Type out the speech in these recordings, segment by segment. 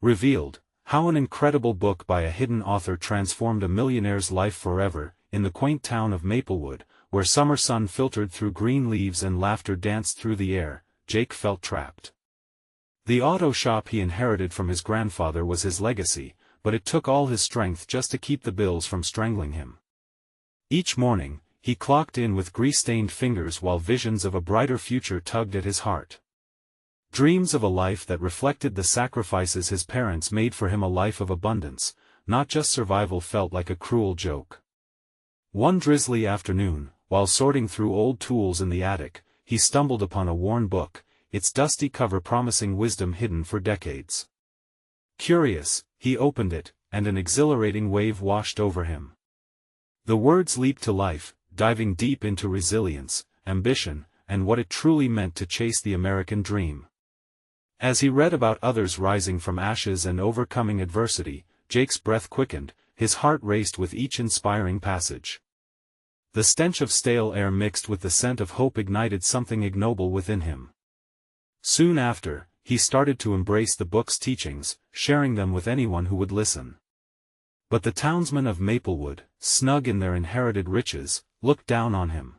Revealed, how an incredible book by a hidden author transformed a millionaire's life forever. In the quaint town of Maplewood, where summer sun filtered through green leaves and laughter danced through the air, Jake felt trapped. The auto shop he inherited from his grandfather was his legacy, but it took all his strength just to keep the bills from strangling him. Each morning, he clocked in with grease-stained fingers while visions of a brighter future tugged at his heart. Dreams of a life that reflected the sacrifices his parents made for him, a life of abundance, not just survival, felt like a cruel joke. One drizzly afternoon, while sorting through old tools in the attic, he stumbled upon a worn book, its dusty cover promising wisdom hidden for decades. Curious, he opened it, and an exhilarating wave washed over him. The words leaped to life, diving deep into resilience, ambition, and what it truly meant to chase the American dream. As he read about others rising from ashes and overcoming adversity, Jake's breath quickened, his heart raced with each inspiring passage. The stench of stale air mixed with the scent of hope ignited something ignoble within him. Soon after, he started to embrace the book's teachings, sharing them with anyone who would listen. But the townsmen of Maplewood, snug in their inherited riches, looked down on him.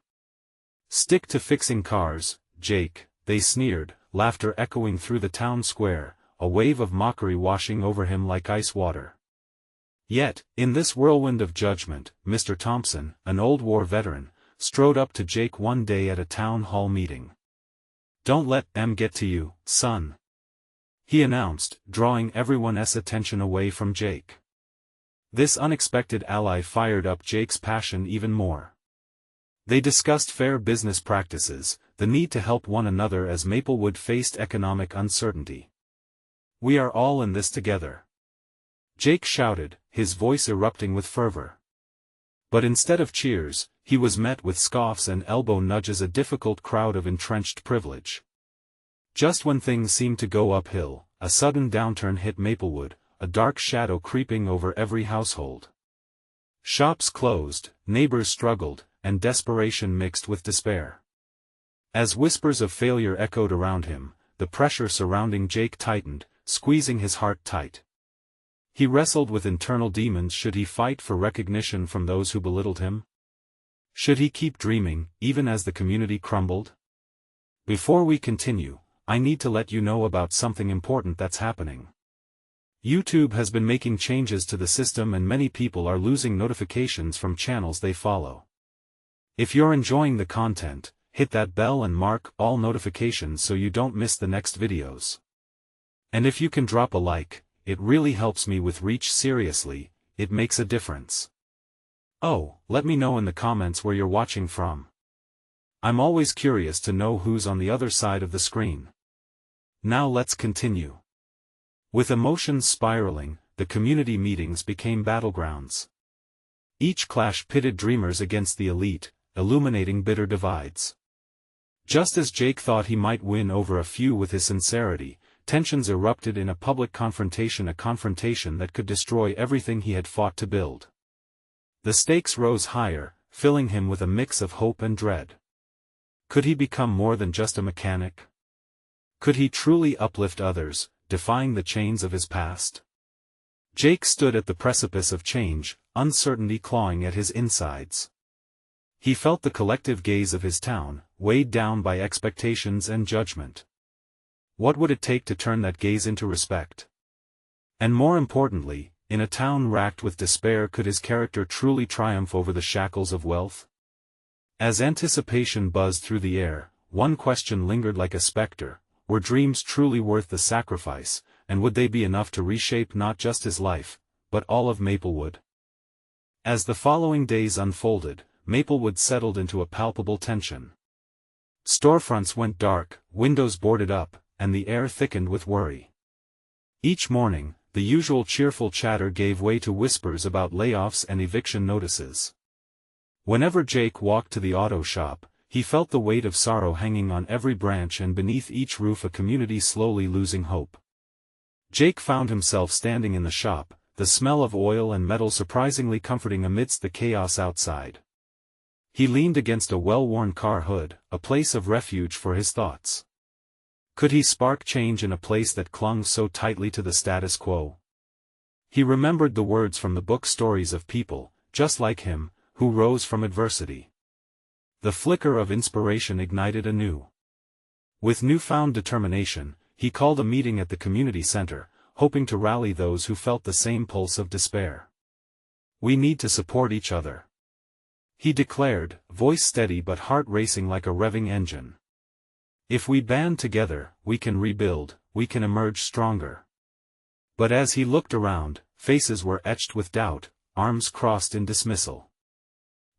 "Stick to fixing cars, Jake," they sneered, laughter echoing through the town square, a wave of mockery washing over him like ice water. Yet, in this whirlwind of judgment, Mr. Thompson, an old war veteran, strode up to Jake one day at a town hall meeting. "Don't let them get to you, son," he announced, drawing everyone's attention away from Jake. This unexpected ally fired up Jake's passion even more. They discussed fair business practices, the need to help one another as Maplewood faced economic uncertainty. "We are all in this together," Jake shouted, his voice erupting with fervor. But instead of cheers, he was met with scoffs and elbow nudges, a difficult crowd of entrenched privilege. Just when things seemed to go uphill, a sudden downturn hit Maplewood, a dark shadow creeping over every household. Shops closed, neighbors struggled, and desperation mixed with despair. As whispers of failure echoed around him, the pressure surrounding Jake tightened, squeezing his heart tight. He wrestled with internal demons. Should he fight for recognition from those who belittled him? Should he keep dreaming, even as the community crumbled? Before we continue, I need to let you know about something important that's happening. YouTube has been making changes to the system and many people are losing notifications from channels they follow. If you're enjoying the content, hit that bell and mark all notifications so you don't miss the next videos. And if you can drop a like, it really helps me with reach. Seriously, it makes a difference. Oh, let me know in the comments where you're watching from. I'm always curious to know who's on the other side of the screen. Now let's continue. With emotions spiraling, the community meetings became battlegrounds. Each clash pitted dreamers against the elite, illuminating bitter divides. Just as Jake thought he might win over a few with his sincerity, tensions erupted in a public confrontation, a confrontation that could destroy everything he had fought to build. The stakes rose higher, filling him with a mix of hope and dread. Could he become more than just a mechanic? Could he truly uplift others, defying the chains of his past? Jake stood at the precipice of change, uncertainty clawing at his insides. He felt the collective gaze of his town, weighed down by expectations and judgment. What would it take to turn that gaze into respect? And more importantly, in a town racked with despair, could his character truly triumph over the shackles of wealth? As anticipation buzzed through the air, one question lingered like a specter: were dreams truly worth the sacrifice, and would they be enough to reshape not just his life, but all of Maplewood? As the following days unfolded, Maplewood settled into a palpable tension. Storefronts went dark, windows boarded up, and the air thickened with worry. Each morning, the usual cheerful chatter gave way to whispers about layoffs and eviction notices. Whenever Jake walked to the auto shop, he felt the weight of sorrow hanging on every branch, and beneath each roof a community slowly losing hope. Jake found himself standing in the shop, the smell of oil and metal surprisingly comforting amidst the chaos outside. He leaned against a well-worn car hood, a place of refuge for his thoughts. Could he spark change in a place that clung so tightly to the status quo? He remembered the words from the book, stories of people, just like him, who rose from adversity. The flicker of inspiration ignited anew. With newfound determination, he called a meeting at the community center, hoping to rally those who felt the same pulse of despair. "We need to support each other," he declared, voice steady but heart racing like a revving engine. "If we band together, we can rebuild, we can emerge stronger." But as he looked around, faces were etched with doubt, arms crossed in dismissal.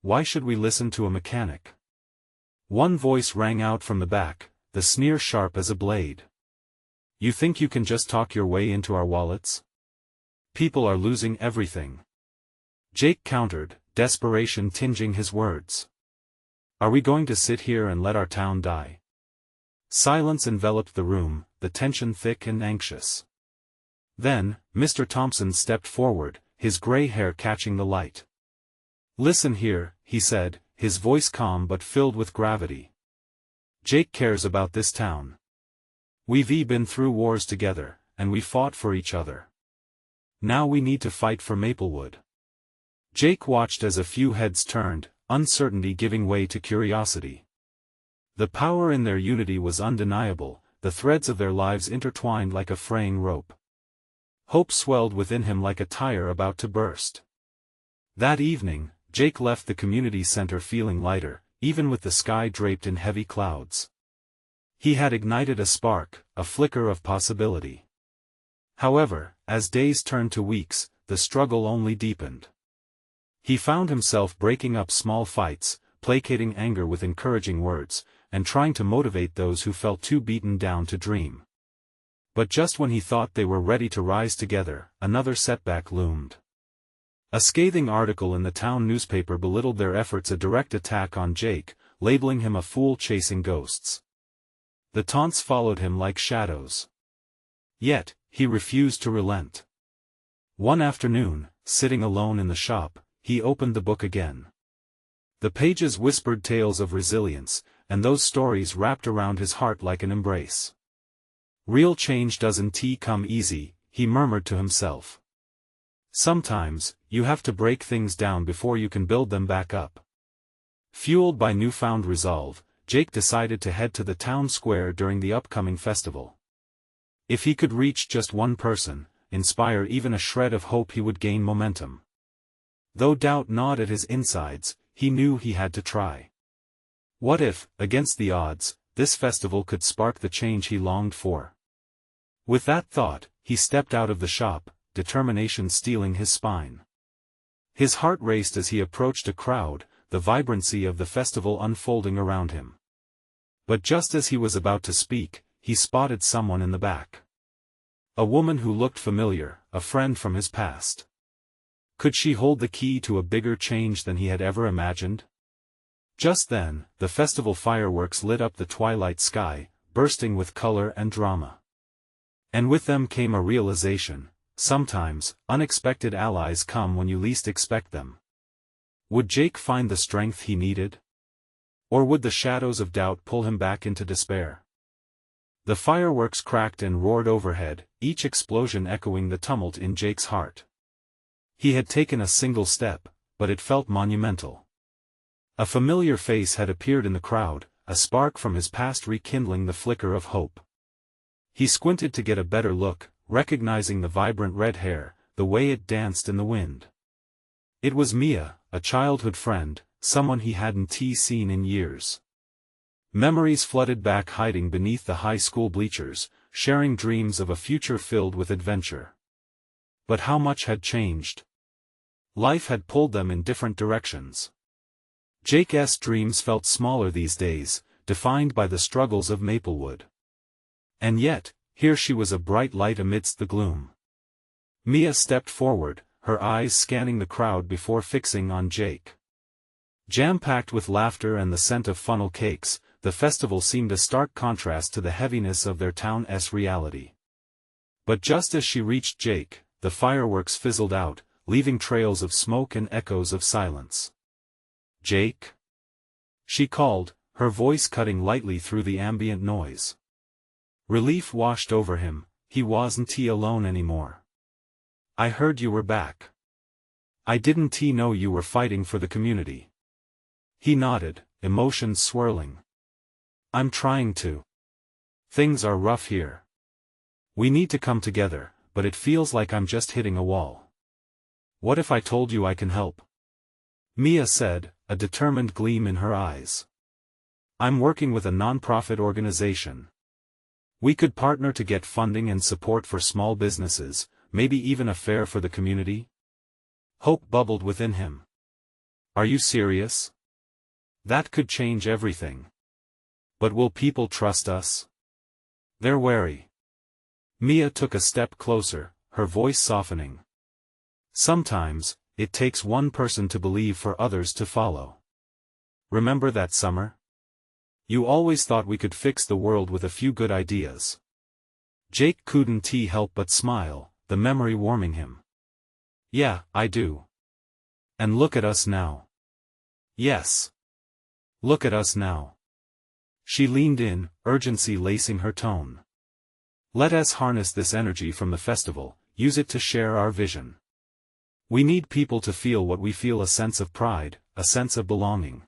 "Why should we listen to a mechanic?" One voice rang out from the back, the sneer sharp as a blade. "You think you can just talk your way into our wallets? People are losing everything." Jake countered, desperation tinging his words. "Are we going to sit here and let our town die?" Silence enveloped the room, the tension thick and anxious. Then, Mr. Thompson stepped forward, his gray hair catching the light. "Listen here," he said, his voice calm but filled with gravity. "Jake cares about this town. We've been through wars together, and we fought for each other. Now we need to fight for Maplewood." Jake watched as a few heads turned, uncertainty giving way to curiosity. The power in their unity was undeniable, the threads of their lives intertwined like a fraying rope. Hope swelled within him like a tire about to burst. That evening, Jake left the community center feeling lighter, even with the sky draped in heavy clouds. He had ignited a spark, a flicker of possibility. However, as days turned to weeks, the struggle only deepened. He found himself breaking up small fights, placating anger with encouraging words, and trying to motivate those who felt too beaten down to dream. But just when he thought they were ready to rise together, another setback loomed. A scathing article in the town newspaper belittled their efforts, a direct attack on Jake, labeling him a fool chasing ghosts. The taunts followed him like shadows. Yet, he refused to relent. One afternoon, sitting alone in the shop, he opened the book again. The pages whispered tales of resilience, and those stories wrapped around his heart like an embrace. "Real change doesn't come easy," he murmured to himself. "Sometimes, you have to break things down before you can build them back up." Fueled by newfound resolve, Jake decided to head to the town square during the upcoming festival. If he could reach just one person, inspire even a shred of hope, he would gain momentum. Though doubt gnawed at his insides, he knew he had to try. What if, against the odds, this festival could spark the change he longed for? With that thought, he stepped out of the shop, determination steeling his spine. His heart raced as he approached a crowd, the vibrancy of the festival unfolding around him. But just as he was about to speak, he spotted someone in the back. A woman who looked familiar, a friend from his past. Could she hold the key to a bigger change than he had ever imagined? Just then, the festival fireworks lit up the twilight sky, bursting with color and drama. And with them came a realization: sometimes, unexpected allies come when you least expect them. Would Jake find the strength he needed? Or would the shadows of doubt pull him back into despair? The fireworks cracked and roared overhead, each explosion echoing the tumult in Jake's heart. He had taken a single step, but it felt monumental. A familiar face had appeared in the crowd, a spark from his past rekindling the flicker of hope. He squinted to get a better look, recognizing the vibrant red hair, the way it danced in the wind. It was Mia, a childhood friend, someone he hadn't seen in years. Memories flooded back, hiding beneath the high school bleachers, sharing dreams of a future filled with adventure. But how much had changed? Life had pulled them in different directions. Jake's dreams felt smaller these days, defined by the struggles of Maplewood. And yet, here she was, a bright light amidst the gloom. Mia stepped forward, her eyes scanning the crowd before fixing on Jake. Jam-packed with laughter and the scent of funnel cakes, the festival seemed a stark contrast to the heaviness of their town's reality. But just as she reached Jake, the fireworks fizzled out, leaving trails of smoke and echoes of silence. "Jake?" she called, her voice cutting lightly through the ambient noise. Relief washed over him, he wasn't alone anymore. I heard you were back. I didn't know you were fighting for the community. He nodded, emotions swirling. I'm trying to. Things are rough here. We need to come together, but it feels like I'm just hitting a wall. What if I told you I can help? Mia said, a determined gleam in her eyes. I'm working with a non-profit organization. We could partner to get funding and support for small businesses, maybe even a fair for the community? Hope bubbled within him. Are you serious? That could change everything. But will people trust us? They're wary. Mia took a step closer, her voice softening. Sometimes, it takes one person to believe for others to follow. Remember that summer? You always thought we could fix the world with a few good ideas. Jake couldn't help but smile, the memory warming him. Yeah, I do. And look at us now. Yes. Look at us now. She leaned in, urgency lacing her tone. Let us harness this energy from the festival, use it to share our vision. We need people to feel what we feel, a sense of pride, a sense of belonging.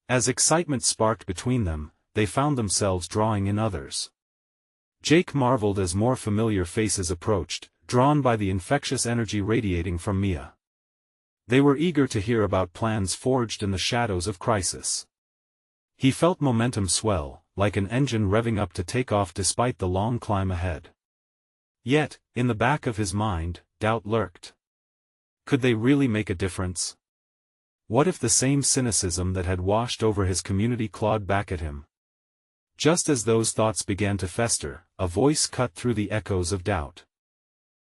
As excitement sparked between them, they found themselves drawing in others. Jake marveled as more familiar faces approached, drawn by the infectious energy radiating from Mia. They were eager to hear about plans forged in the shadows of crisis. He felt momentum swell, like an engine revving up to take off despite the long climb ahead. Yet, in the back of his mind, doubt lurked. Could they really make a difference? What if the same cynicism that had washed over his community clawed back at him? Just as those thoughts began to fester, a voice cut through the echoes of doubt.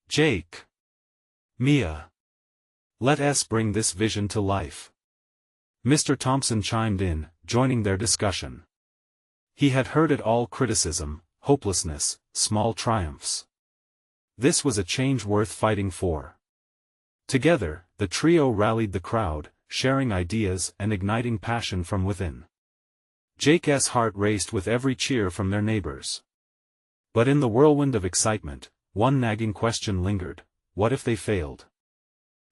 Jake. Mia. Let us bring this vision to life. Mr. Thompson chimed in, joining their discussion. He had heard it all: criticism, hopelessness, small triumphs. This was a change worth fighting for. Together, the trio rallied the crowd, sharing ideas and igniting passion from within. Jake's heart raced with every cheer from their neighbors. But in the whirlwind of excitement, one nagging question lingered: what if they failed?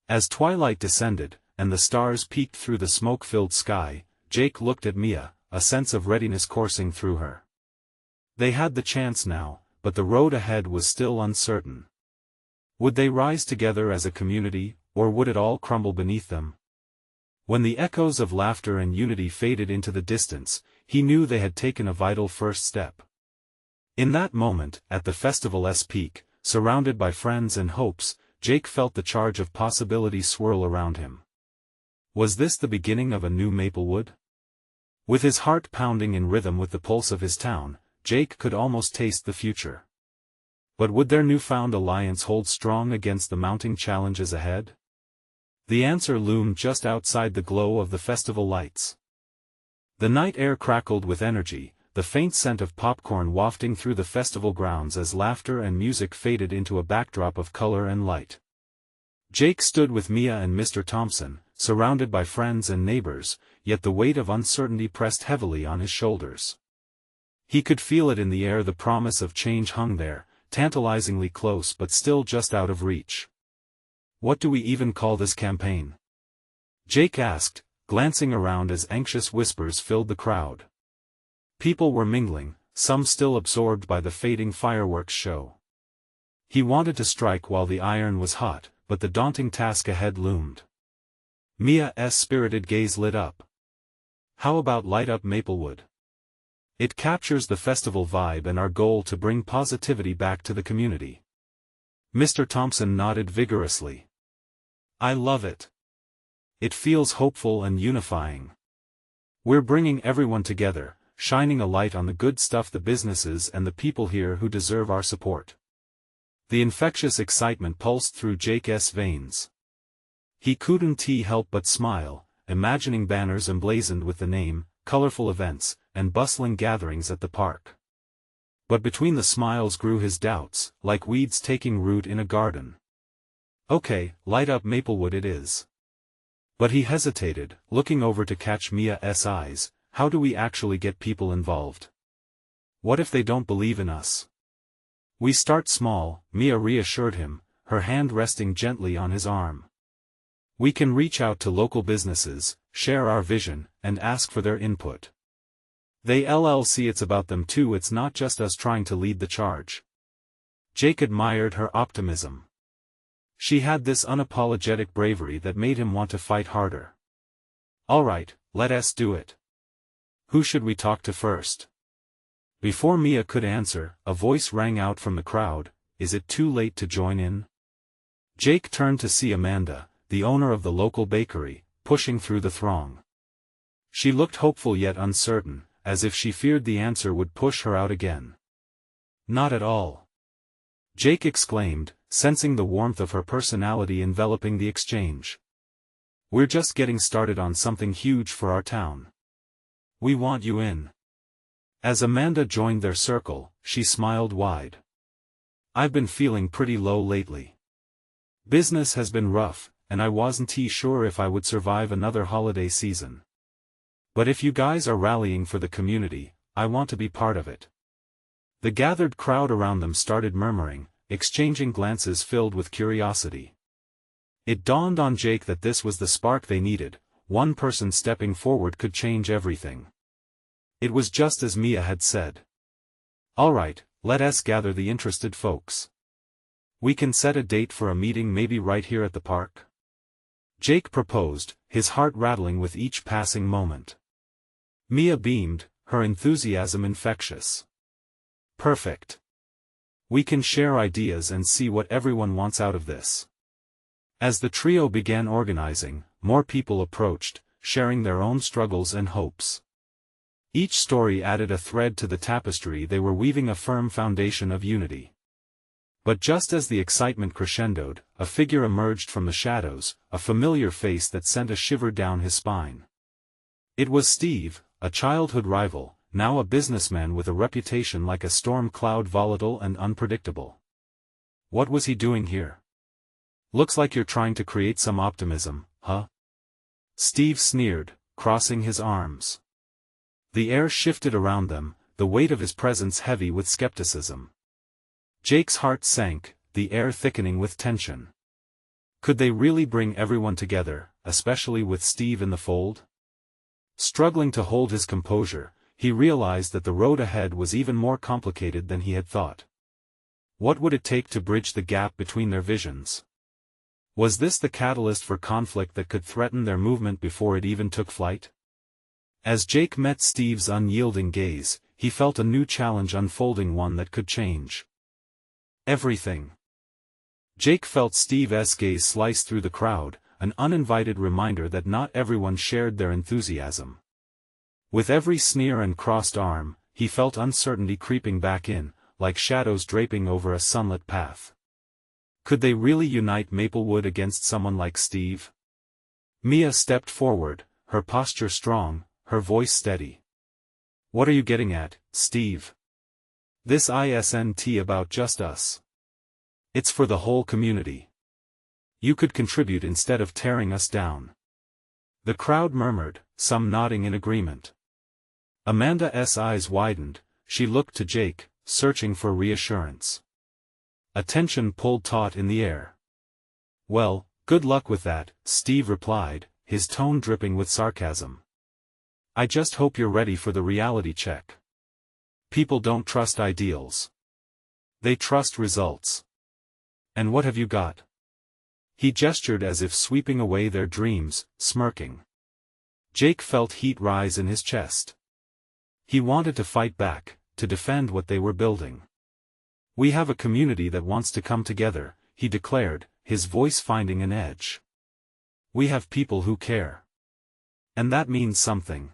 As twilight descended, and the stars peeked through the smoke-filled sky, Jake looked at Mia, a sense of readiness coursing through her. They had the chance now, but the road ahead was still uncertain. Would they rise together as a community, or would it all crumble beneath them? When the echoes of laughter and unity faded into the distance, he knew they had taken a vital first step. In that moment, at the festival's peak, surrounded by friends and hopes, Jake felt the charge of possibility swirl around him. Was this the beginning of a new Maplewood? With his heart pounding in rhythm with the pulse of his town, Jake could almost taste the future. But would their newfound alliance hold strong against the mounting challenges ahead? The answer loomed just outside the glow of the festival lights. The night air crackled with energy, the faint scent of popcorn wafting through the festival grounds as laughter and music faded into a backdrop of color and light. Jake stood with Mia and Mr. Thompson, surrounded by friends and neighbors, yet the weight of uncertainty pressed heavily on his shoulders. He could feel it in the air. The promise of change hung there, tantalizingly close but still just out of reach. What do we even call this campaign? Jake asked, glancing around as anxious whispers filled the crowd. People were mingling, some still absorbed by the fading fireworks show. He wanted to strike while the iron was hot, but the daunting task ahead loomed. Mia's spirited gaze lit up. How about Light Up Maplewood? It captures the festival vibe and our goal to bring positivity back to the community. Mr. Thompson nodded vigorously. I love it. It feels hopeful and unifying. We're bringing everyone together, shining a light on the good stuff, the businesses and the people here who deserve our support. The infectious excitement pulsed through Jake's veins. He couldn't help but smile, imagining banners emblazoned with the name, colorful events, and bustling gatherings at the park. But between the smiles grew his doubts, like weeds taking root in a garden. Okay, Light Up Maplewood it is. But he hesitated, looking over to catch Mia's eyes. How do we actually get people involved? What if they don't believe in us? We start small, Mia reassured him, her hand resting gently on his arm. We can reach out to local businesses, share our vision, and ask for their input. They LLC it's about them too, it's not just us trying to lead the charge. Jake admired her optimism. She had this unapologetic bravery that made him want to fight harder. Alright, let us do it. Who should we talk to first? Before Mia could answer, a voice rang out from the crowd, is it too late to join in? Jake turned to see Amanda, the owner of the local bakery, pushing through the throng. She looked hopeful yet uncertain, as if she feared the answer would push her out again. Not at all. Jake exclaimed, sensing the warmth of her personality enveloping the exchange. We're just getting started on something huge for our town. We want you in. As Amanda joined their circle, she smiled wide. I've been feeling pretty low lately. Business has been rough, and I wasn't sure if I would survive another holiday season. But if you guys are rallying for the community, I want to be part of it. The gathered crowd around them started murmuring, exchanging glances filled with curiosity. It dawned on Jake that this was the spark they needed. One person stepping forward could change everything. It was just as Mia had said. Alright, let us gather the interested folks. We can set a date for a meeting, maybe right here at the park. Jake proposed, his heart rattling with each passing moment. Mia beamed, her enthusiasm infectious. Perfect. We can share ideas and see what everyone wants out of this. As the trio began organizing, more people approached, sharing their own struggles and hopes. Each story added a thread to the tapestry they were weaving, a firm foundation of unity. But just as the excitement crescendoed, a figure emerged from the shadows, a familiar face that sent a shiver down his spine. It was Steve, a childhood rival, now a businessman with a reputation like a storm cloud, volatile and unpredictable. What was he doing here? Looks like you're trying to create some optimism, huh? Steve sneered, crossing his arms. The air shifted around them, the weight of his presence heavy with skepticism. Jake's heart sank, the air thickening with tension. Could they really bring everyone together, especially with Steve in the fold? Struggling to hold his composure, he realized that the road ahead was even more complicated than he had thought. What would it take to bridge the gap between their visions? Was this the catalyst for conflict that could threaten their movement before it even took flight? As Jake met Steve's unyielding gaze, he felt a new challenge unfolding, one that could change everything. Jake felt Steve's gaze slice through the crowd, an uninvited reminder that not everyone shared their enthusiasm. With every sneer and crossed arm, he felt uncertainty creeping back in, like shadows draping over a sunlit path. Could they really unite Maplewood against someone like Steve? Mia stepped forward, her posture strong, her voice steady. What are you getting at, Steve? This isn't about just us. It's for the whole community. You could contribute instead of tearing us down. The crowd murmured, some nodding in agreement. Amanda's eyes widened, she looked to Jake, searching for reassurance. Attention pulled taut in the air. Well, good luck with that, Steve replied, his tone dripping with sarcasm. I just hope you're ready for the reality check. People don't trust ideals. They trust results. And what have you got? He gestured as if sweeping away their dreams, smirking. Jake felt heat rise in his chest. He wanted to fight back, to defend what they were building. We have a community that wants to come together, he declared, his voice finding an edge. We have people who care. And that means something.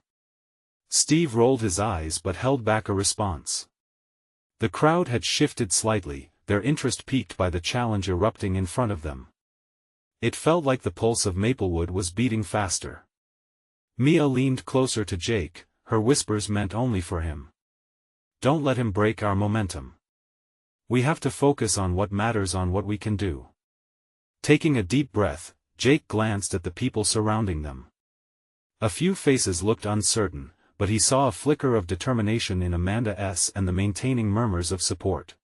Steve rolled his eyes but held back a response. The crowd had shifted slightly, their interest piqued by the challenge erupting in front of them. It felt like the pulse of Maplewood was beating faster. Mia leaned closer to Jake, her whispers meant only for him. Don't let him break our momentum. We have to focus on what matters, on what we can do. Taking a deep breath, Jake glanced at the people surrounding them. A few faces looked uncertain, but he saw a flicker of determination in Amanda S. and the maintaining murmurs of support.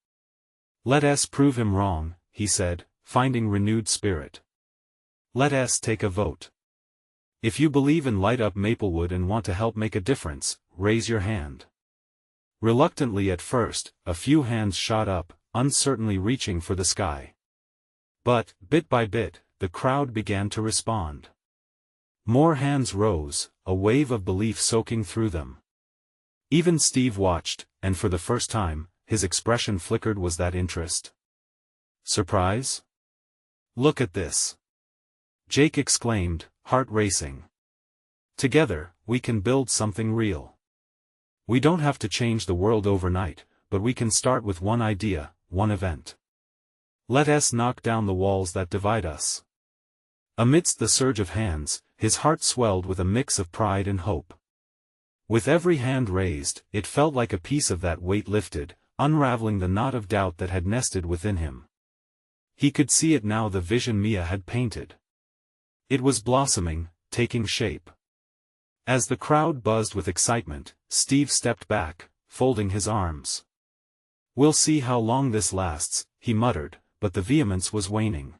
"Let us prove him wrong," he said, finding renewed spirit. "Let us take a vote. If you believe in Light Up Maplewood and want to help make a difference, raise your hand." Reluctantly at first, a few hands shot up, uncertainly reaching for the sky. But, bit by bit, the crowd began to respond. More hands rose, a wave of belief soaking through them. Even Steve watched, and for the first time, his expression flickered. Was that interest? Surprise? "Look at this!" Jake exclaimed, heart racing. "Together, we can build something real. We don't have to change the world overnight, but we can start with one idea, one event. Let us knock down the walls that divide us." Amidst the surge of hands, his heart swelled with a mix of pride and hope. With every hand raised, it felt like a piece of that weight lifted, unraveling the knot of doubt that had nested within him. He could see it now, the vision Mia had painted. It was blossoming, taking shape. As the crowd buzzed with excitement, Steve stepped back, folding his arms. "We'll see how long this lasts," he muttered, but the vehemence was waning.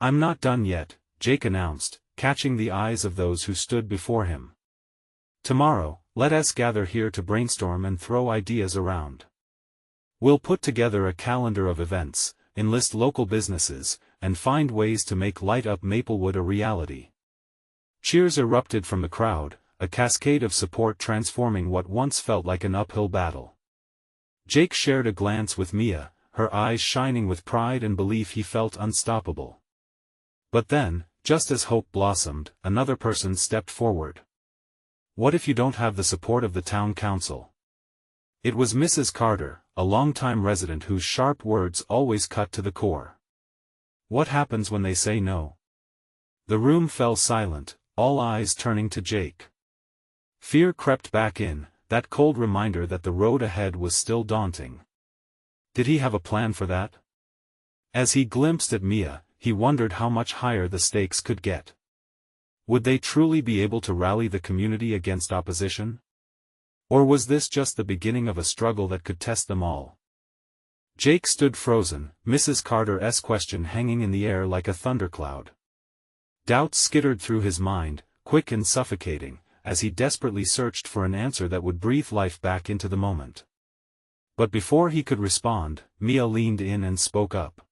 "I'm not done yet," Jake announced, catching the eyes of those who stood before him. "Tomorrow, let us gather here to brainstorm and throw ideas around. We'll put together a calendar of events, enlist local businesses, and find ways to make Light Up Maplewood a reality." Cheers erupted from the crowd, a cascade of support transforming what once felt like an uphill battle. Jake shared a glance with Mia, her eyes shining with pride and belief. He felt unstoppable. But then, just as hope blossomed, another person stepped forward. "What if you don't have the support of the town council?" It was Mrs. Carter, a longtime resident whose sharp words always cut to the core. "What happens when they say no?" The room fell silent, all eyes turning to Jake. Fear crept back in, that cold reminder that the road ahead was still daunting. Did he have a plan for that? As he glimpsed at Mia, he wondered how much higher the stakes could get. Would they truly be able to rally the community against opposition? Or was this just the beginning of a struggle that could test them all? Jake stood frozen, Mrs. Carter's question hanging in the air like a thundercloud. Doubts skittered through his mind, quick and suffocating, as he desperately searched for an answer that would breathe life back into the moment. But before he could respond, Mia leaned in and spoke up.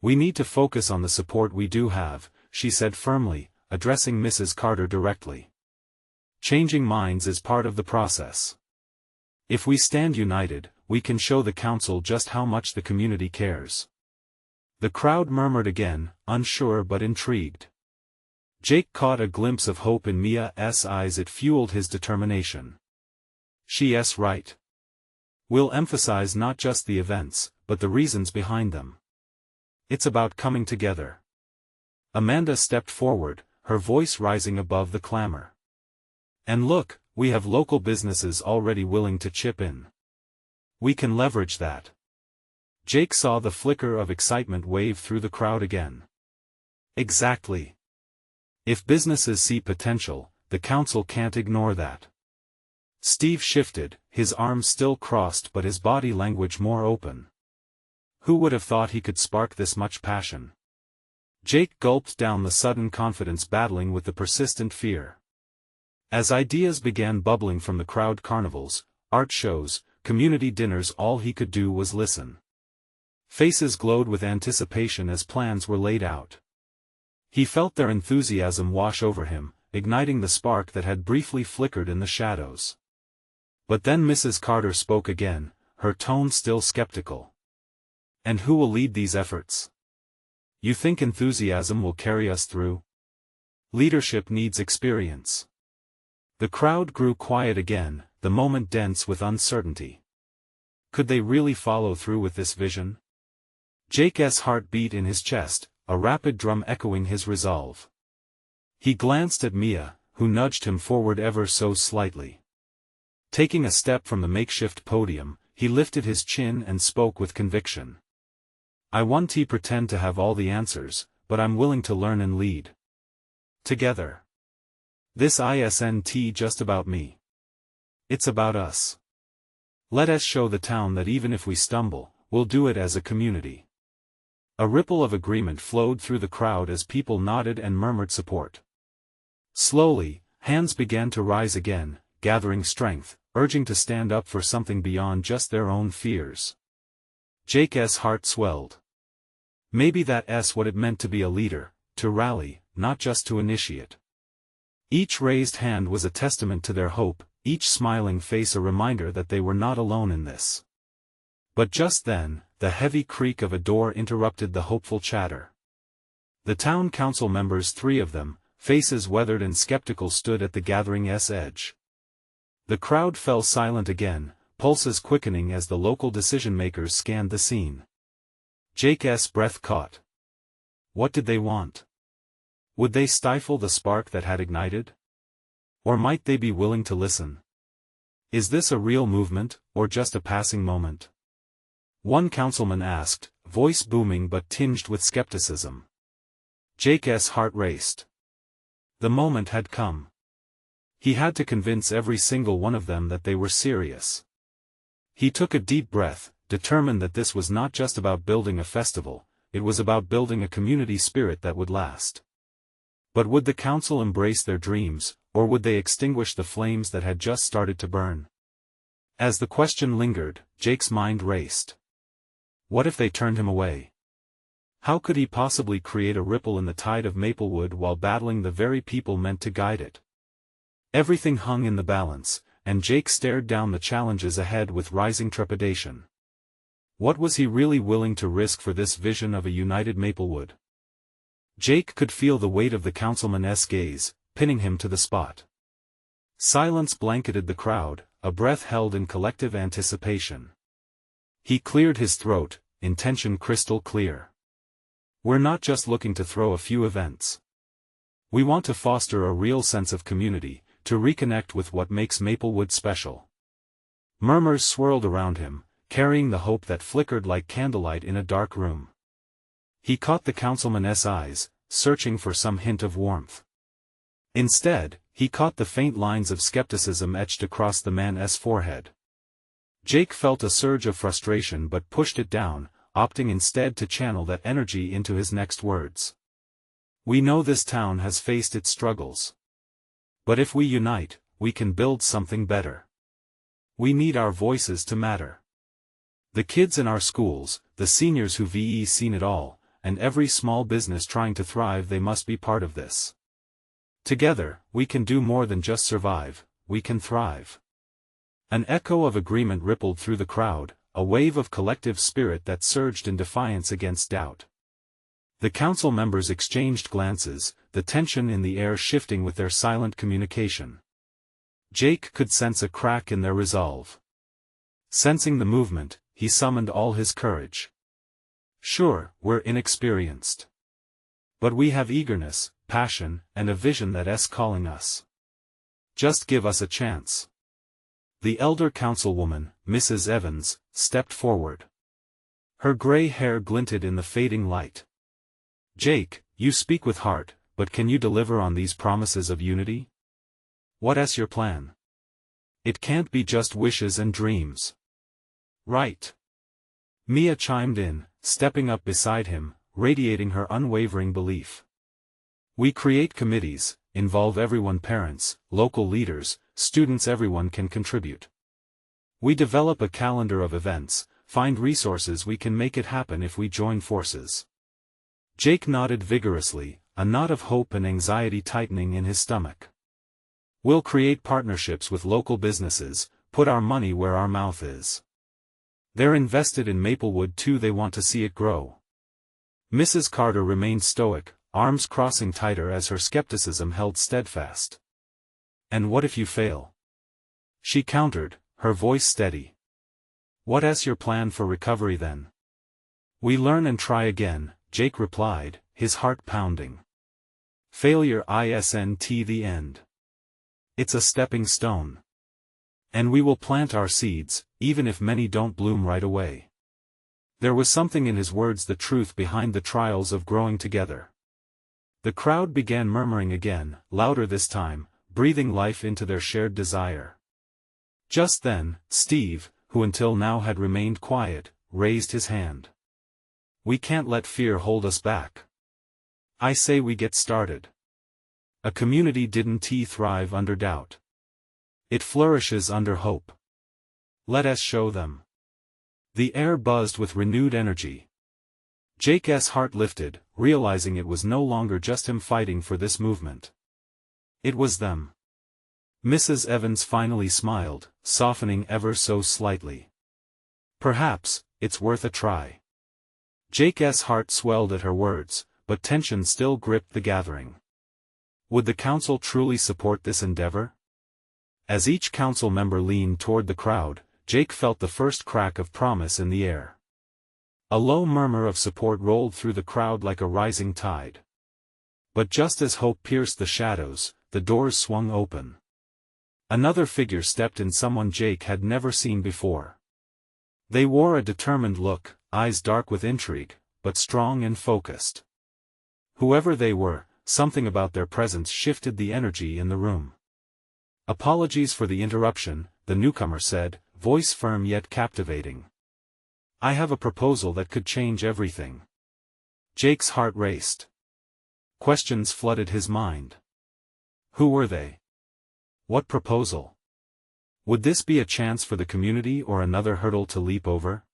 "We need to focus on the support we do have," she said firmly, addressing Mrs. Carter directly. "Changing minds is part of the process. If we stand united, we can show the council just how much the community cares." The crowd murmured again, unsure but intrigued. Jake caught a glimpse of hope in Mia's eyes. It fueled his determination. "She's right. We'll emphasize not just the events, but the reasons behind them. It's about coming together." Amanda stepped forward, her voice rising above the clamor. "And look, we have local businesses already willing to chip in. We can leverage that." Jake saw the flicker of excitement wave through the crowd again. "Exactly. If businesses see potential, the council can't ignore that." Steve shifted, his arms still crossed but his body language more open. Who would have thought he could spark this much passion? Jake gulped down the sudden confidence battling with the persistent fear. As ideas began bubbling from the crowd, carnivals, art shows, community dinners, all he could do was listen. Faces glowed with anticipation as plans were laid out. He felt their enthusiasm wash over him, igniting the spark that had briefly flickered in the shadows. But then Mrs. Carter spoke again, her tone still skeptical. "And who will lead these efforts? You think enthusiasm will carry us through? Leadership needs experience." The crowd grew quiet again, the moment dense with uncertainty. Could they really follow through with this vision? Jake's heart beat in his chest, a rapid drum echoing his resolve. He glanced at Mia, who nudged him forward ever so slightly. Taking a step from the makeshift podium, he lifted his chin and spoke with conviction. "I won't pretend to have all the answers, but I'm willing to learn and lead. Together. This isn't just about me. It's about us. Let us show the town that even if we stumble, we'll do it as a community. A ripple of agreement flowed through the crowd as people nodded and murmured support. Slowly, hands began to rise again, gathering strength, urging to stand up for something beyond just their own fears. Jake's heart swelled. Maybe that's what it meant to be a leader, to rally, not just to initiate. Each raised hand was a testament to their hope, each smiling face a reminder that they were not alone in this. But just then, the heavy creak of a door interrupted the hopeful chatter. The town council members, 3 of them, faces weathered and skeptical, stood at the gathering's edge. The crowd fell silent again, pulses quickening as the local decision-makers scanned the scene. Jake's breath caught. What did they want? Would they stifle the spark that had ignited? Or might they be willing to listen? Is this a real movement, or just a passing moment? One councilman asked, voice booming but tinged with skepticism. Jake's heart raced. The moment had come. He had to convince every single one of them that they were serious. He took a deep breath, determined that this was not just about building a festival, it was about building a community spirit that would last. But would the council embrace their dreams, or would they extinguish the flames that had just started to burn? As the question lingered, Jake's mind raced. What if they turned him away? How could he possibly create a ripple in the tide of Maplewood while battling the very people meant to guide it? Everything hung in the balance, and Jake stared down the challenges ahead with rising trepidation. What was he really willing to risk for this vision of a united Maplewood? Jake could feel the weight of the councilman's gaze, pinning him to the spot. Silence blanketed the crowd, a breath held in collective anticipation. He cleared his throat, intention crystal clear. We're not just looking to throw a few events. We want to foster a real sense of community, to reconnect with what makes Maplewood special. Murmurs swirled around him, carrying the hope that flickered like candlelight in a dark room. He caught the councilman's eyes, searching for some hint of warmth. Instead, he caught the faint lines of skepticism etched across the man's forehead. Jake felt a surge of frustration but pushed it down, opting instead to channel that energy into his next words. We know this town has faced its struggles. But if we unite, we can build something better. We need our voices to matter. The kids in our schools, the seniors who've seen it all, and every small business trying to thrive, they must be part of this. Together, we can do more than just survive, we can thrive. An echo of agreement rippled through the crowd, a wave of collective spirit that surged in defiance against doubt. The council members exchanged glances, the tension in the air shifting with their silent communication. Jake could sense a crack in their resolve. Sensing the movement, he summoned all his courage. Sure, we're inexperienced. But we have eagerness, passion, and a vision that's calling us. Just give us a chance. The elder councilwoman, Mrs. Evans, stepped forward. Her gray hair glinted in the fading light. Jake, you speak with heart, but can you deliver on these promises of unity? What's your plan? It can't be just wishes and dreams. Right. Mia chimed in, stepping up beside him, radiating her unwavering belief. We create committees, involve everyone, parents, local leaders, students, everyone can contribute. We develop a calendar of events, find resources, we can make it happen if we join forces. Jake nodded vigorously, a knot of hope and anxiety tightening in his stomach. We'll create partnerships with local businesses, put our money where our mouth is. They're invested in Maplewood too, they want to see it grow. Mrs. Carter remained stoic, arms crossing tighter as her skepticism held steadfast. And what if you fail? She countered, her voice steady. What's your plan for recovery then? We learn and try again, Jake replied, his heart pounding. Failure isn't the end. It's a stepping stone. And we will plant our seeds, even if many don't bloom right away. There was something in his words, the truth behind the trials of growing together. The crowd began murmuring again, louder this time, breathing life into their shared desire. Just then, Steve, who until now had remained quiet, raised his hand. "We can't let fear hold us back. I say we get started. A community didn't thrive under doubt. It flourishes under hope. Let us show them." The air buzzed with renewed energy. Jake's heart lifted, realizing it was no longer just him fighting for this movement. It was them. Mrs. Evans finally smiled, softening ever so slightly. "Perhaps, it's worth a try." Jake's heart swelled at her words, but tension still gripped the gathering. Would the council truly support this endeavor? As each council member leaned toward the crowd, Jake felt the first crack of promise in the air. A low murmur of support rolled through the crowd like a rising tide. But just as hope pierced the shadows, the doors swung open. Another figure stepped in, someone Jake had never seen before. They wore a determined look, eyes dark with intrigue, but strong and focused. Whoever they were, something about their presence shifted the energy in the room. "Apologies for the interruption," the newcomer said, voice firm yet captivating. "I have a proposal that could change everything." Jake's heart raced. Questions flooded his mind. Who were they? What proposal? Would this be a chance for the community or another hurdle to leap over?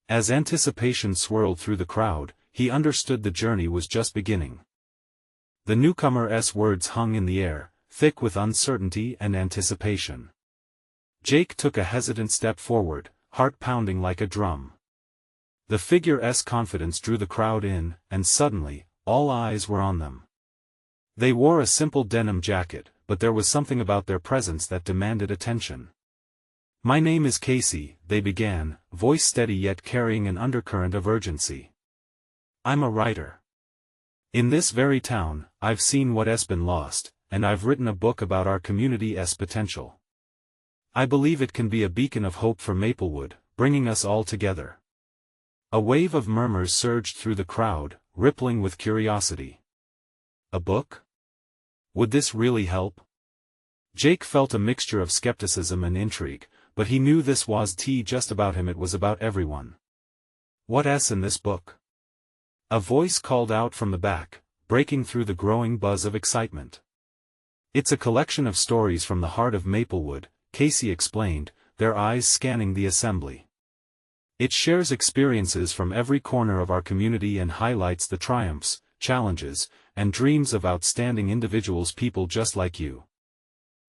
As anticipation swirled through the crowd, he understood the journey was just beginning. The newcomer's words hung in the air, thick with uncertainty and anticipation. Jake took a hesitant step forward, heart pounding like a drum. The figure's confidence drew the crowd in, and suddenly, all eyes were on them. They wore a simple denim jacket, but there was something about their presence that demanded attention. "My name is Casey," they began, voice steady yet carrying an undercurrent of urgency. "I'm a writer. In this very town, I've seen what's been lost, and I've written a book about our community's potential. I believe it can be a beacon of hope for Maplewood, bringing us all together." A wave of murmurs surged through the crowd, rippling with curiosity. A book? Would this really help? Jake felt a mixture of skepticism and intrigue, but he knew this wasn't just about him, it was about everyone. "What's in this book?" A voice called out from the back, breaking through the growing buzz of excitement. "It's a collection of stories from the heart of Maplewood," Casey explained, their eyes scanning the assembly. "It shares experiences from every corner of our community and highlights the triumphs, challenges, and dreams of outstanding individuals, people just like you."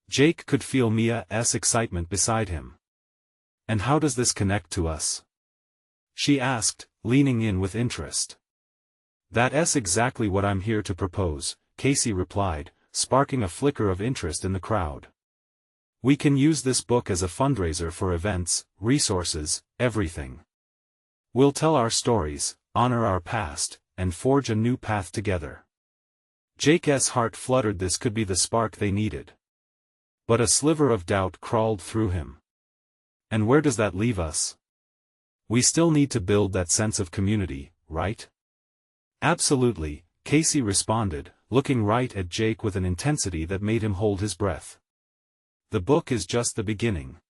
Jake could feel Mia's excitement beside him. "And how does this connect to us?" she asked, leaning in with interest. "That's exactly what I'm here to propose," Casey replied, sparking a flicker of interest in the crowd. "We can use this book as a fundraiser for events, resources, everything. We'll tell our stories, honor our past, and forge a new path together." Jake's heart fluttered. This could be the spark they needed. But a sliver of doubt crawled through him. "And where does that leave us? We still need to build that sense of community, right?" "Absolutely," Casey responded, looking right at Jake with an intensity that made him hold his breath. "The book is just the beginning.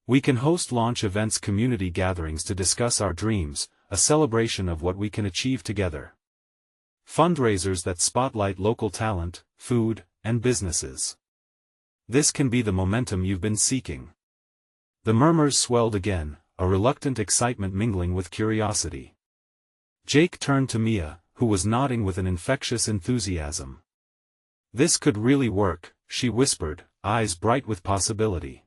We can host launch events, community gatherings to discuss our dreams, a celebration of what we can achieve together. Fundraisers that spotlight local talent, food, and businesses. This can be the momentum you've been seeking." The murmurs swelled again, a reluctant excitement mingling with curiosity. Jake turned to Mia, who was nodding with an infectious enthusiasm. "This could really work," she whispered, eyes bright with possibility.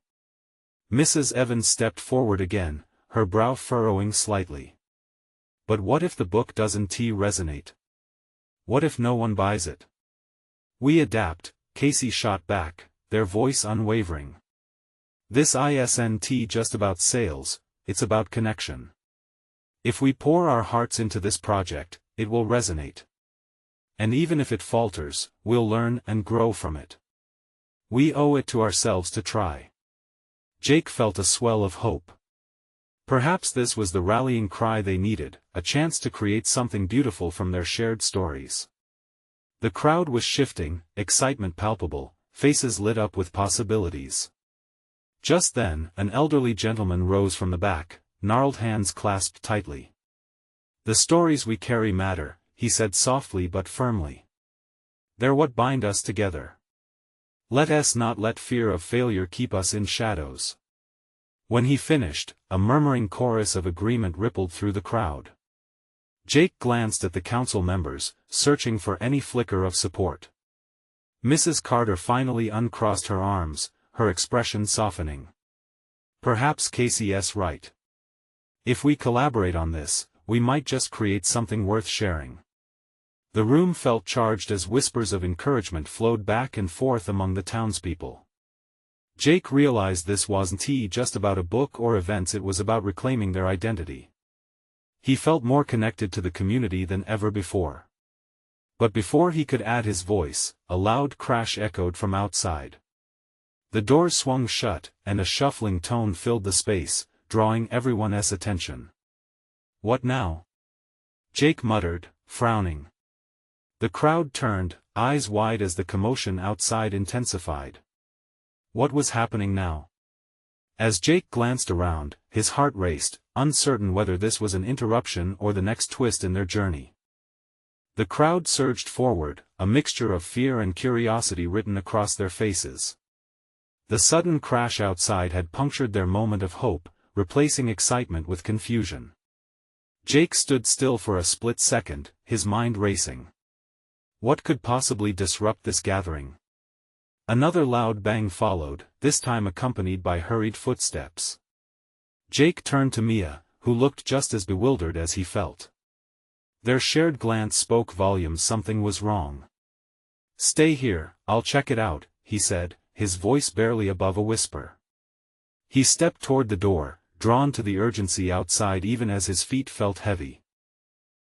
Mrs. Evans stepped forward again, her brow furrowing slightly. "But what if the book doesn't resonate? What if no one buys it?" "We adapt," Casey shot back, their voice unwavering. "This isn't just about sales, it's about connection. If we pour our hearts into this project, it will resonate. And even if it falters, we'll learn and grow from it. We owe it to ourselves to try." Jake felt a swell of hope. Perhaps this was the rallying cry they needed, a chance to create something beautiful from their shared stories. The crowd was shifting, excitement palpable, faces lit up with possibilities. Just then, an elderly gentleman rose from the back, gnarled hands clasped tightly. "The stories we carry matter," he said softly but firmly. "They're what bind us together. Let us not let fear of failure keep us in shadows." When he finished, a murmuring chorus of agreement rippled through the crowd. Jake glanced at the council members, searching for any flicker of support. Mrs. Carter finally uncrossed her arms, her expression softening. "Perhaps Casey's right. If we collaborate on this, we might just create something worth sharing." The room felt charged as whispers of encouragement flowed back and forth among the townspeople. Jake realized this wasn't just about a book or events, it was about reclaiming their identity. He felt more connected to the community than ever before. But before he could add his voice, a loud crash echoed from outside. The doors swung shut, and a shuffling tone filled the space, drawing everyone's attention. "What now?" Jake muttered, frowning. The crowd turned, eyes wide as the commotion outside intensified. What was happening now? As Jake glanced around, his heart raced, uncertain whether this was an interruption or the next twist in their journey. The crowd surged forward, a mixture of fear and curiosity written across their faces. The sudden crash outside had punctured their moment of hope, replacing excitement with confusion. Jake stood still for a split second, his mind racing. What could possibly disrupt this gathering? Another loud bang followed, this time accompanied by hurried footsteps. Jake turned to Mia, who looked just as bewildered as he felt. Their shared glance spoke volumes. Something was wrong. "Stay here, I'll check it out," he said, his voice barely above a whisper. He stepped toward the door, drawn to the urgency outside even as his feet felt heavy.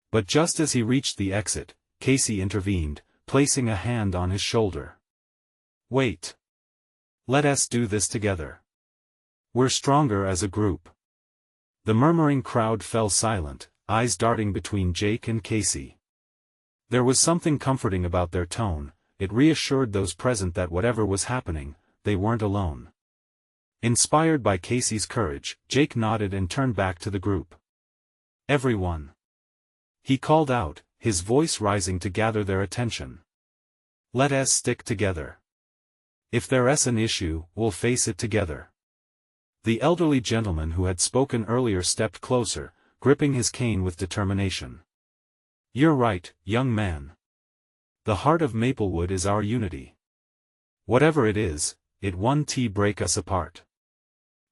But just as he reached the exit, Casey intervened, placing a hand on his shoulder. "Wait. Let us do this together. We're stronger as a group." The murmuring crowd fell silent, eyes darting between Jake and Casey. There was something comforting about their tone, it reassured those present that whatever was happening, they weren't alone. Inspired by Casey's courage, Jake nodded and turned back to the group. "Everyone," he called out, his voice rising to gather their attention. "Let us stick together. If there's an issue, we'll face it together." The elderly gentleman who had spoken earlier stepped closer, gripping his cane with determination. "You're right, young man. The heart of Maplewood is our unity. Whatever it is, it won't break us apart."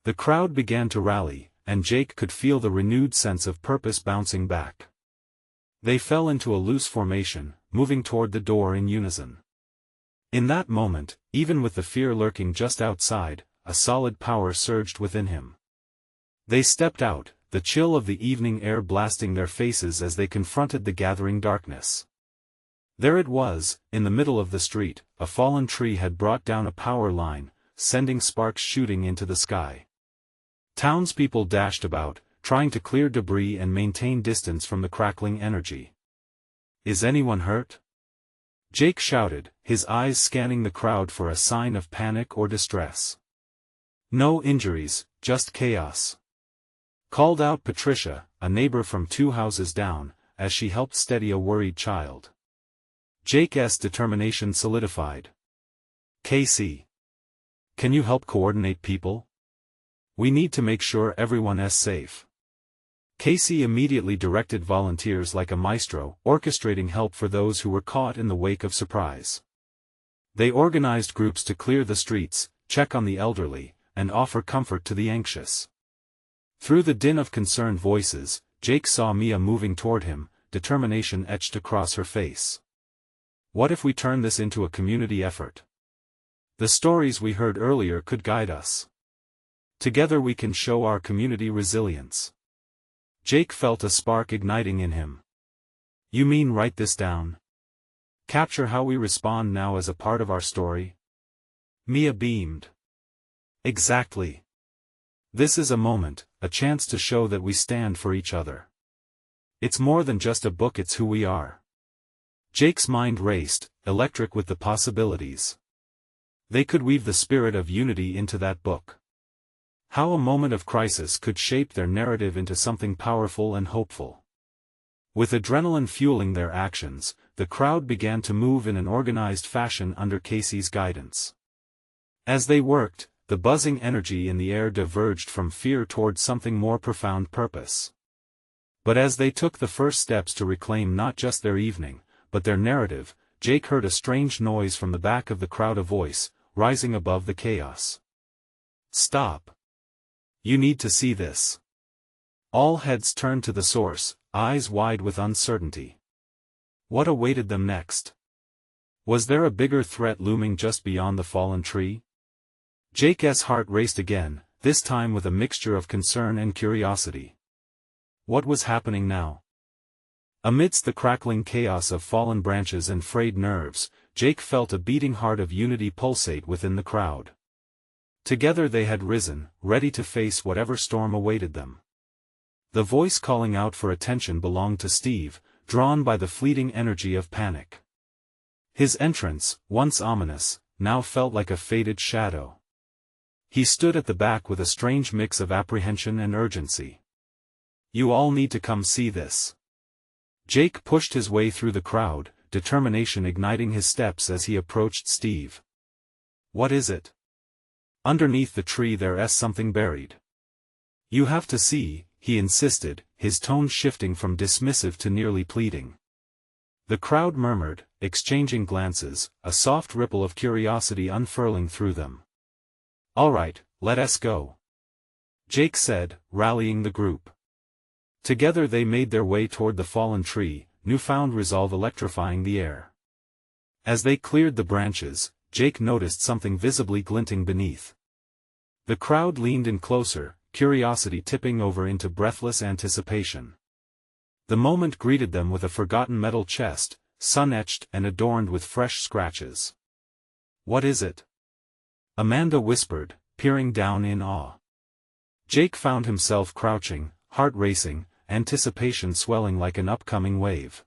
The crowd began to rally, and Jake could feel the renewed sense of purpose bouncing back. They fell into a loose formation, moving toward the door in unison. In that moment, even with the fear lurking just outside, a solid power surged within him. They stepped out, the chill of the evening air blasting their faces as they confronted the gathering darkness. There it was, in the middle of the street, a fallen tree had brought down a power line, sending sparks shooting into the sky. Townspeople dashed about, trying to clear debris and maintain distance from the crackling energy. "Is anyone hurt?" Jake shouted, his eyes scanning the crowd for a sign of panic or distress. "No injuries, just chaos," called out Patricia, a neighbor from 2 houses down, as she helped steady a worried child. Jake's determination solidified. "Casey, can you help coordinate people? We need to make sure everyone's safe." Casey immediately directed volunteers like a maestro, orchestrating help for those who were caught in the wake of surprise. They organized groups to clear the streets, check on the elderly, and offer comfort to the anxious. Through the din of concerned voices, Jake saw Mia moving toward him, determination etched across her face. "What if we turn this into a community effort? The stories we heard earlier could guide us. Together we can show our community resilience." Jake felt a spark igniting in him. "You mean write this down? Capture how we respond now as a part of our story?" Mia beamed. "Exactly. This is a moment, a chance to show that we stand for each other. It's more than just a book, it's who we are." Jake's mind raced, electric with the possibilities. They could weave the spirit of unity into that book. How a moment of crisis could shape their narrative into something powerful and hopeful. With adrenaline fueling their actions, the crowd began to move in an organized fashion under Casey's guidance. As they worked, the buzzing energy in the air diverged from fear toward something more profound purpose. But as they took the first steps to reclaim not just their evening, but their narrative, Jake heard a strange noise from the back of the crowd, a voice, rising above the chaos. "Stop. You need to see this." All heads turned to the source, eyes wide with uncertainty. What awaited them next? Was there a bigger threat looming just beyond the fallen tree? Jake's heart raced again, this time with a mixture of concern and curiosity. What was happening now? Amidst the crackling chaos of fallen branches and frayed nerves, Jake felt a beating heart of unity pulsate within the crowd. Together they had risen, ready to face whatever storm awaited them. The voice calling out for attention belonged to Steve, drawn by the fleeting energy of panic. His entrance, once ominous, now felt like a faded shadow. He stood at the back with a strange mix of apprehension and urgency. "You all need to come see this." Jake pushed his way through the crowd, determination igniting his steps as he approached Steve. "What is it?" "Underneath the tree there's something buried. You have to see," he insisted, his tone shifting from dismissive to nearly pleading. The crowd murmured, exchanging glances, a soft ripple of curiosity unfurling through them. "All right, let us go," Jake said, rallying the group. Together they made their way toward the fallen tree, newfound resolve electrifying the air. As they cleared the branches, Jake noticed something visibly glinting beneath. The crowd leaned in closer, curiosity tipping over into breathless anticipation. The moment greeted them with a forgotten metal chest, sun-etched and adorned with fresh scratches. "What is it?" Amanda whispered, peering down in awe. Jake found himself crouching, heart racing, anticipation swelling like an upcoming wave.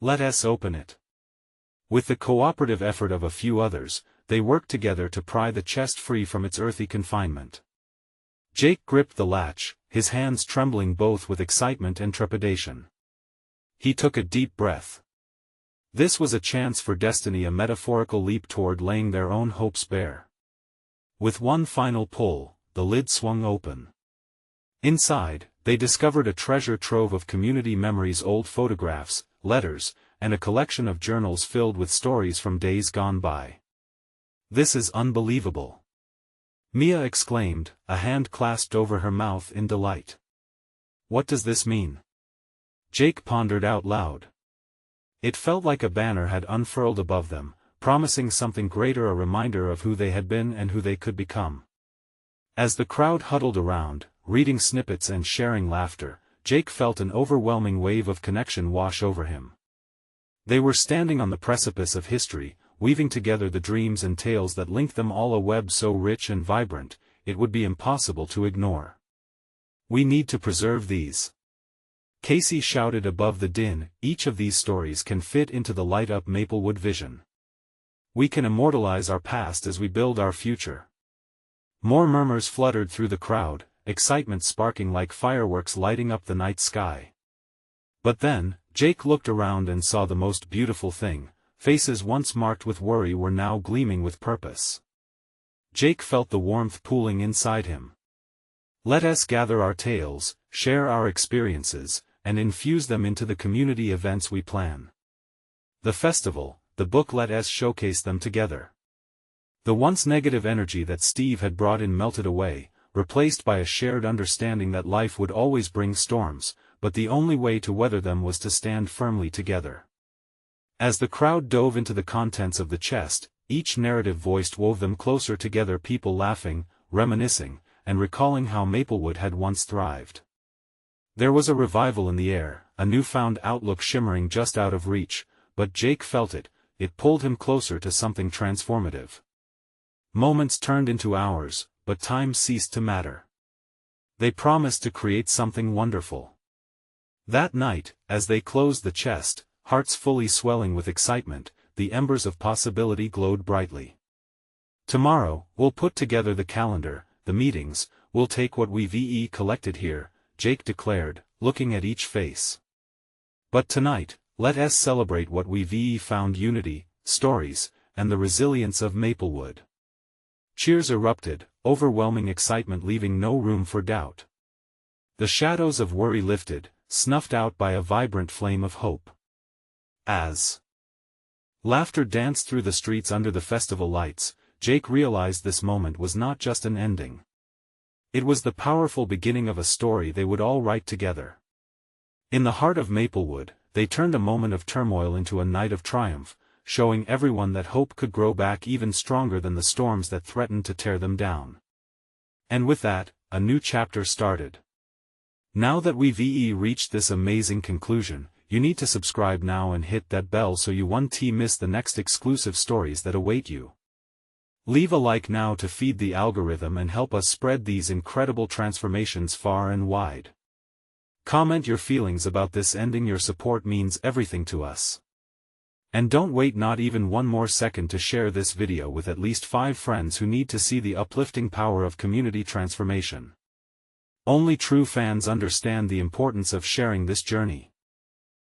"Let us open it." With the cooperative effort of a few others, they worked together to pry the chest free from its earthy confinement. Jake gripped the latch, his hands trembling both with excitement and trepidation. He took a deep breath. This was a chance for destiny, a metaphorical leap toward laying their own hopes bare. With one final pull, the lid swung open. Inside, they discovered a treasure trove of community memories, old photographs, letters, and a collection of journals filled with stories from days gone by. "This is unbelievable," Mia exclaimed, a hand clasped over her mouth in delight. "What does this mean?" Jake pondered out loud. It felt like a banner had unfurled above them, promising something greater, a reminder of who they had been and who they could become. As the crowd huddled around, reading snippets and sharing laughter, Jake felt an overwhelming wave of connection wash over him. They were standing on the precipice of history, weaving together the dreams and tales that linked them all, a web so rich and vibrant, it would be impossible to ignore. "We need to preserve these," Casey shouted above the din. "Each of these stories can fit into the light-up Maplewood vision. We can immortalize our past as we build our future." More murmurs fluttered through the crowd, excitement sparking like fireworks lighting up the night sky. But then, Jake looked around and saw the most beautiful thing. Faces once marked with worry were now gleaming with purpose. Jake felt the warmth pooling inside him. "Let us gather our tales, share our experiences, and infuse them into the community events we plan. The festival, the book, let us showcase them together." The once negative energy that Steve had brought in melted away, replaced by a shared understanding that life would always bring storms, but the only way to weather them was to stand firmly together. As the crowd dove into the contents of the chest, each narrative voice wove them closer together, people laughing, reminiscing, and recalling how Maplewood had once thrived. There was a revival in the air, a newfound outlook shimmering just out of reach, but Jake felt it. It pulled him closer to something transformative. Moments turned into hours, but time ceased to matter. They promised to create something wonderful. That night, as they closed the chest, hearts fully swelling with excitement, the embers of possibility glowed brightly. "Tomorrow, we'll put together the calendar, the meetings, we'll take what we've collected here, Jake declared, looking at each face. But tonight, let us celebrate what we've found: unity, stories, and the resilience of Maplewood. Cheers erupted, overwhelming excitement leaving no room for doubt. The shadows of worry lifted, snuffed out by a vibrant flame of hope. As laughter danced through the streets under the festival lights, Jake realized this moment was not just an ending. It was the powerful beginning of a story they would all write together. In the heart of Maplewood, they turned a moment of turmoil into a night of triumph, showing everyone that hope could grow back even stronger than the storms that threatened to tear them down. And with that, a new chapter started. Now that we've reached this amazing conclusion, you need to subscribe now and hit that bell so you won't miss the next exclusive stories that await you. Leave a like now to feed the algorithm and help us spread these incredible transformations far and wide. Comment your feelings about this ending. Your support means everything to us. And don't wait not even one more second to share this video with at least 5 friends who need to see the uplifting power of community transformation. Only true fans understand the importance of sharing this journey.